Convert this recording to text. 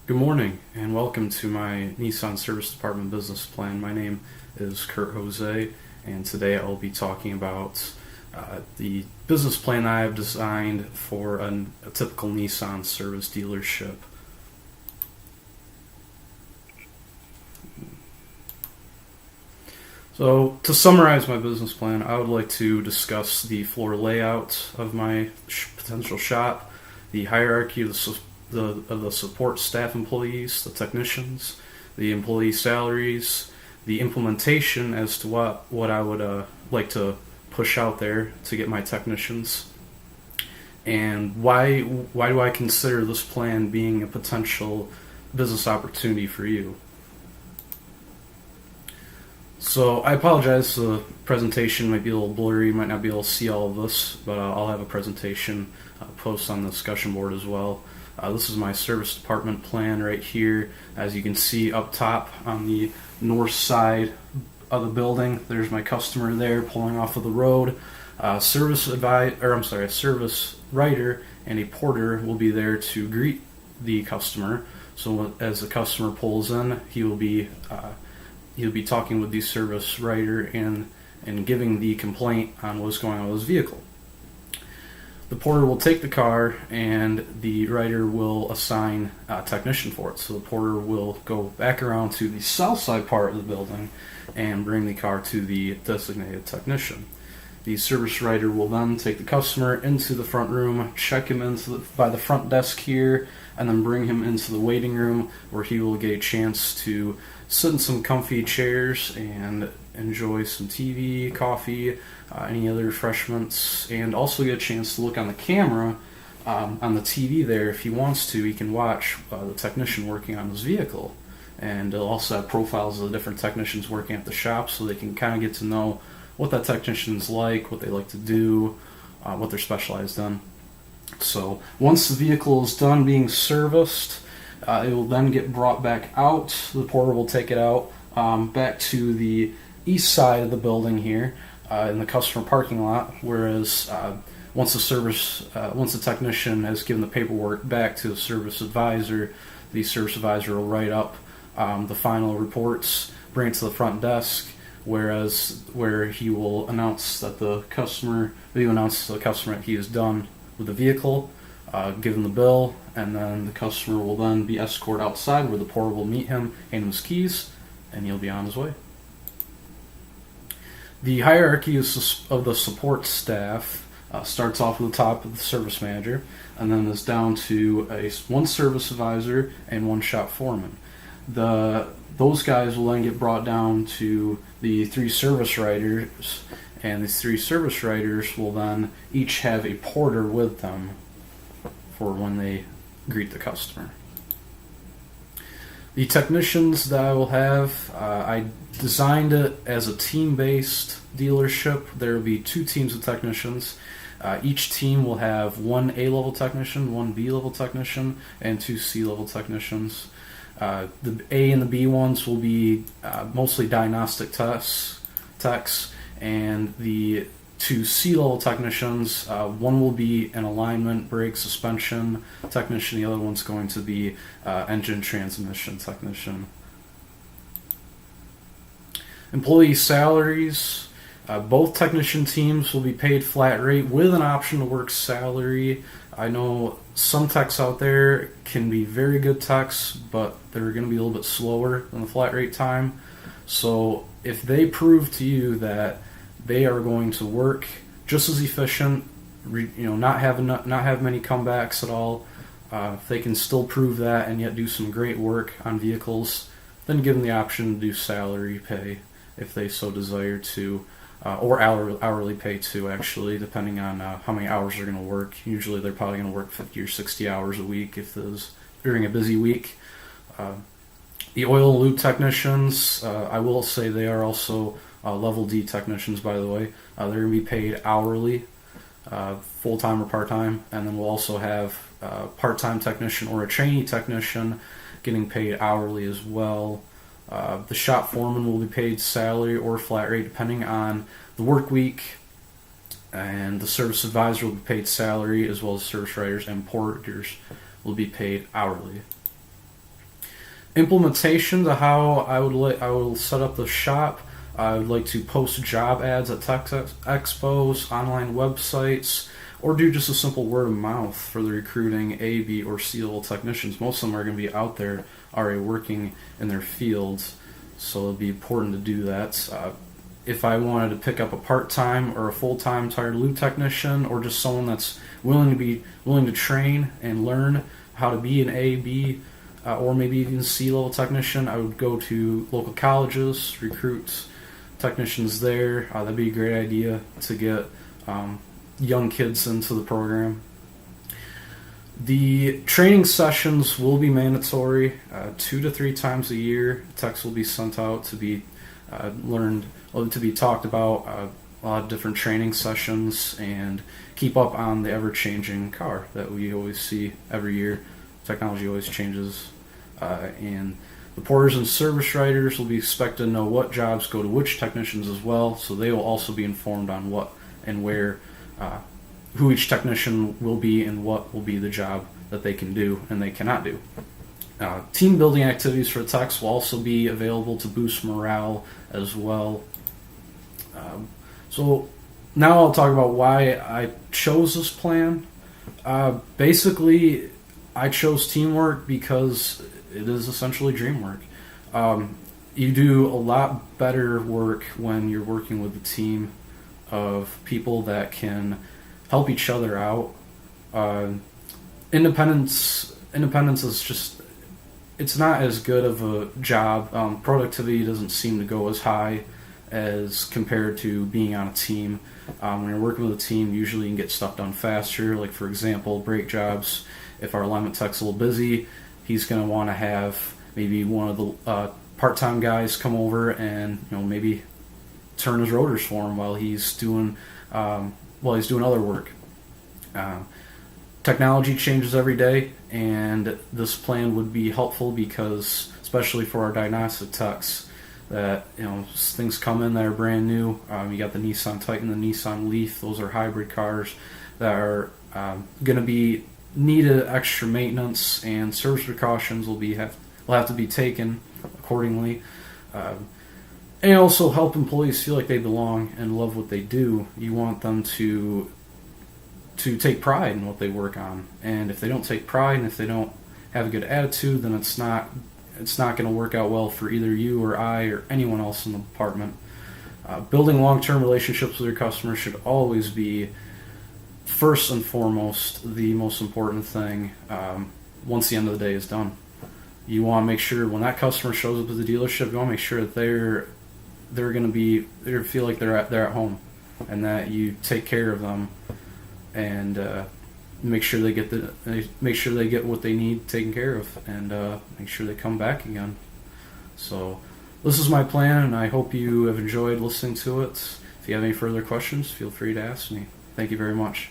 Good morning and welcome to my Nissan Service Department business plan. My name is Hoezee, and today I'll be talking about the business plan I have designed for a typical Nissan service dealership. So, to summarize my business plan, I would like to discuss the floor layout of my potential shop, the hierarchy of the support staff employees, the technicians, the employee salaries, the implementation as to what I would like to push out there to get my technicians, and why do I consider this plan being a potential business opportunity for you. So I apologize, the presentation might be a little blurry, you might not be able to see all of this, but I'll have a presentation post on the discussion board as well. This is my service department plan right here. As you can see up top on the north side of the building, there's my customer there pulling off of the road. Service writer and a porter will be there to greet the customer. So as the customer pulls in, he'll be talking with the service writer and giving the complaint on what's going on with his vehicle. The porter will take the car and the writer will assign a technician for it. So the porter will go back around to the south side part of the building and bring the car to the designated technician. The service writer will then take the customer into the front room, check him by the front desk here, and then bring him into the waiting room where he will get a chance to sit in some comfy chairs and enjoy some TV, coffee, any other refreshments, and also get a chance to look on the camera on the TV there. If he wants to, he can watch the technician working on his vehicle. And it'll also have profiles of the different technicians working at the shop so they can kind of get to know what that technician's like, what they like to do, what they're specialized in. So once the vehicle is done being serviced, it will then get brought back out. The porter will take it out back to the east side of the building here in the customer parking lot. Whereas once the technician has given the paperwork back to the service advisor will write up the final reports, bring it to the front desk. Where he will announce to the customer that he is done with the vehicle, give him the bill, and then the customer will then be escorted outside where the porter will meet him, hand him his keys, and he'll be on his way. The hierarchy of the support staff starts off at the top of the service manager, and then is down to one service advisor and one shop foreman. Those guys will then get brought down to the three service writers, and these three service writers will then each have a porter with them for when they greet the customer. The technicians that I will have, I designed it as a team-based dealership. There will be two teams of technicians. Each team will have one A-level technician, one B-level technician, and two C-level technicians. The A and the B ones will be mostly diagnostic techs, and the two C-level technicians, one will be an alignment, brake, suspension technician, the other one's going to be engine transmission technician. Employee salaries, both technician teams will be paid flat rate with an option to work salary. I know some techs out there can be very good techs, but they're going to be a little bit slower than the flat rate time. So if they prove to you that they are going to work just as efficient, not have many comebacks at all, if they can still prove that and yet do some great work on vehicles, then give them the option to do salary pay if they so desire to. Or hourly pay too, actually, depending on how many hours they're going to work. Usually they're probably going to work 50 or 60 hours a week if it's during a busy week. The oil and lube technicians, I will say they are also level D technicians, by the way. They're going to be paid hourly, full-time or part-time, and then we'll also have a part-time technician or a trainee technician getting paid hourly as well. The shop foreman will be paid salary or flat rate depending on the work week, and the service advisor will be paid salary, as well as service writers and porters will be paid hourly. Implementation to how I will set up the shop. I would like to post job ads at tech expos, online websites, or do just a simple word of mouth for the recruiting A, B, or C level technicians. Most of them are going to be out there already working in their fields, so it'll be important to do that. If I wanted to pick up a part-time or a full-time tire lube technician, or just someone that's willing to train and learn how to be an A, B, or maybe even C level technician, I would go to local colleges, recruit technicians there. That'd be a great idea to get young kids into the program. The training sessions will be mandatory 2 to 3 times a year. Techs will be sent out to be to be talked about, a lot of different training sessions, and keep up on the ever-changing car that we always see every year. Technology always changes, and the porters and service writers will be expected to know what jobs go to which technicians as well, so they will also be informed on what and where, who each technician will be and what will be the job that they can do and they cannot do. Team building activities for techs will also be available to boost morale as well. So now I'll talk about why I chose this plan. Basically, I chose teamwork because it is essentially dream work. You do a lot better work when you're working with a team of people that can help each other out. Independence is just, it's not as good of a job. Productivity doesn't seem to go as high as compared to being on a team. When you're working with a team, usually you can get stuff done faster. Like, for example, brake jobs. If our alignment tech's a little busy, he's going to want to have maybe one of the part-time guys come over and maybe turn his rotors for him while he's doing other work. Technology changes every day, and this plan would be helpful because, especially for our diagnostic techs, that things come in that are brand new. You got the Nissan Titan, the Nissan Leaf; those are hybrid cars that are going to be needed extra maintenance, and service precautions will have to be taken accordingly. And also help employees feel like they belong and love what they do. You want them to take pride in what they work on, and if they don't take pride and if they don't have a good attitude, then it's not going to work out well for either you or I or anyone else in the department. Building long-term relationships with your customers should always be first and foremost the most important thing. Once the end of the day is done, you want to make sure when that customer shows up at the dealership, you want to make sure that they're going to feel like they're at home, and that you take care of them and make sure they get what they need taken care of, and make sure they come back again. So this is my plan, and I hope you have enjoyed listening to it. If you have any further questions, feel free to ask me. Thank you very much.